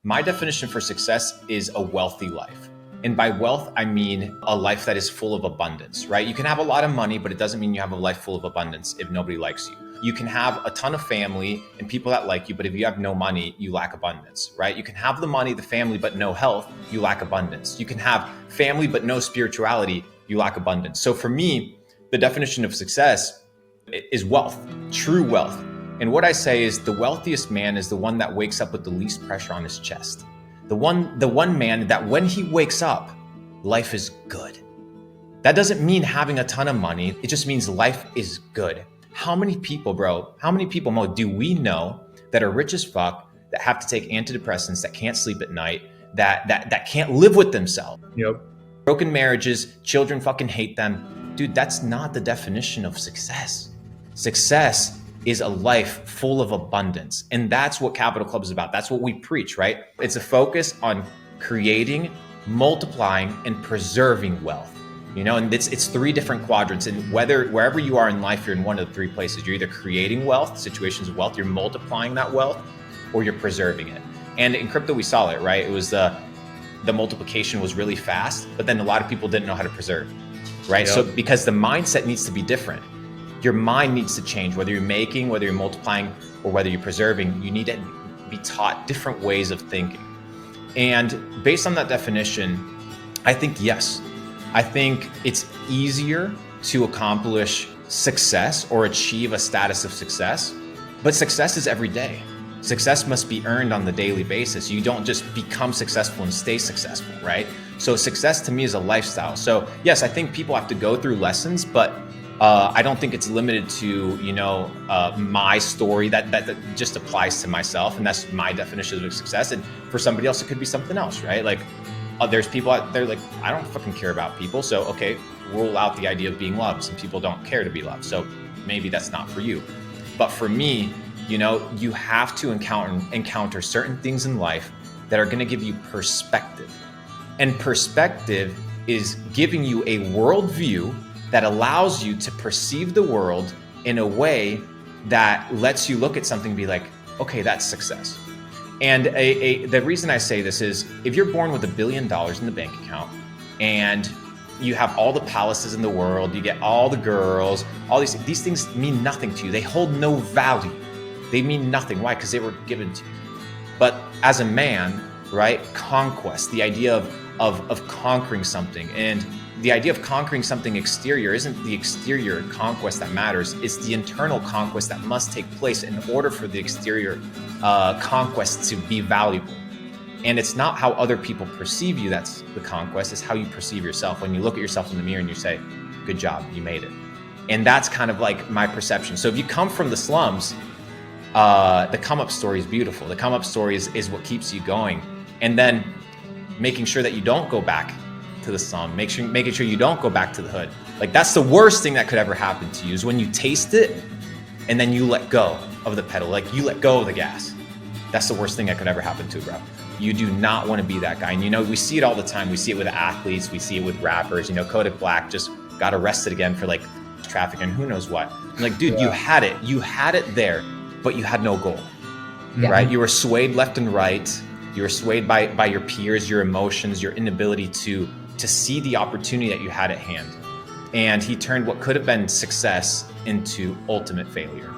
My definition for success is a wealthy life. And by wealth, I mean a life that is full of abundance, right? You can have a lot of money, but it doesn't mean you have a life full of abundance if nobody likes you. You can have a ton of family and people that like you, but if you have no money, you lack abundance, right? You can have the money, the family, but no health, you lack abundance. You can have family, but no spirituality, you lack abundance. So for me, the definition of success is wealth, true wealth. And what I say is the wealthiest man is the one that wakes up with the least pressure on his chest. The one man that when he wakes up, life is good. That doesn't mean having a ton of money. It just means life is good. How many people, Mo, do we know that are rich as fuck, that have to take antidepressants, that can't sleep at night, that can't live with themselves? Yep. Broken marriages, children fucking hate them. Dude, that's not the definition of success. Success is a life full of abundance. And that's what Capital Club is about. That's what we preach, right? It's a focus on creating, multiplying, and preserving wealth. You know, and it's three different quadrants. And wherever you are in life, you're in one of the three places. You're either creating wealth, situations of wealth, you're multiplying that wealth, or you're preserving it. And in crypto, we saw it, right? It was the multiplication was really fast, but then a lot of people didn't know how to preserve, right? Yep. So because the mindset needs to be different. Your mind needs to change, whether you're making, whether you're multiplying, or whether you're preserving. You need to be taught different ways of thinking. And based on that definition, I think, yes, I think it's easier to accomplish success or achieve a status of success, but success is every day. Success must be earned on the daily basis. You don't just become successful and stay successful, right? So success to me is a lifestyle. So yes, I think people have to go through lessons, but I don't think it's limited to, my story that just applies to myself. And that's my definition of success. And for somebody else, it could be something else, right? Like there's people out there like, I don't fucking care about people. So, okay, rule out the idea of being loved. Some people don't care to be loved. So maybe that's not for you. But for me, you have to encounter certain things in life that are going to give you perspective. And perspective is giving you a worldview that allows you to perceive the world in a way that lets you look at something and be like, okay, that's success. And the reason I say this is if you're born with $1 billion in the bank account and you have all the palaces in the world, you get all the girls, all these things mean nothing to you. They hold no value. They mean nothing. Why? Because they were given to you. But as a man, right, conquest, the idea of conquering something, and the idea of conquering something exterior isn't the exterior conquest that matters. It's the internal conquest that must take place in order for the exterior conquest to be valuable. And it's not how other people perceive you that's the conquest. It's how you perceive yourself. When you look at yourself in the mirror and you say, good job, you made it. And that's kind of like my perception. So if you come from the slums, the come up story is beautiful. The come up story is what keeps you going. And then making sure that you don't go back to the slum, making sure you don't go back to the hood. Like that's the worst thing that could ever happen to you is when you taste it and then you let go of the pedal, like you let go of the gas. That's the worst thing that could ever happen to, bro. You do not want to be that guy. And we see it all the time. We see it with athletes. We see it with rappers. Kodak Black just got arrested again for like traffic and who knows what. I'm like, dude, You had it there, but you had no goal, right? You were swayed left and right. You were swayed by your peers, your emotions, your inability to see the opportunity that you had at hand. And he turned what could have been success into ultimate failure.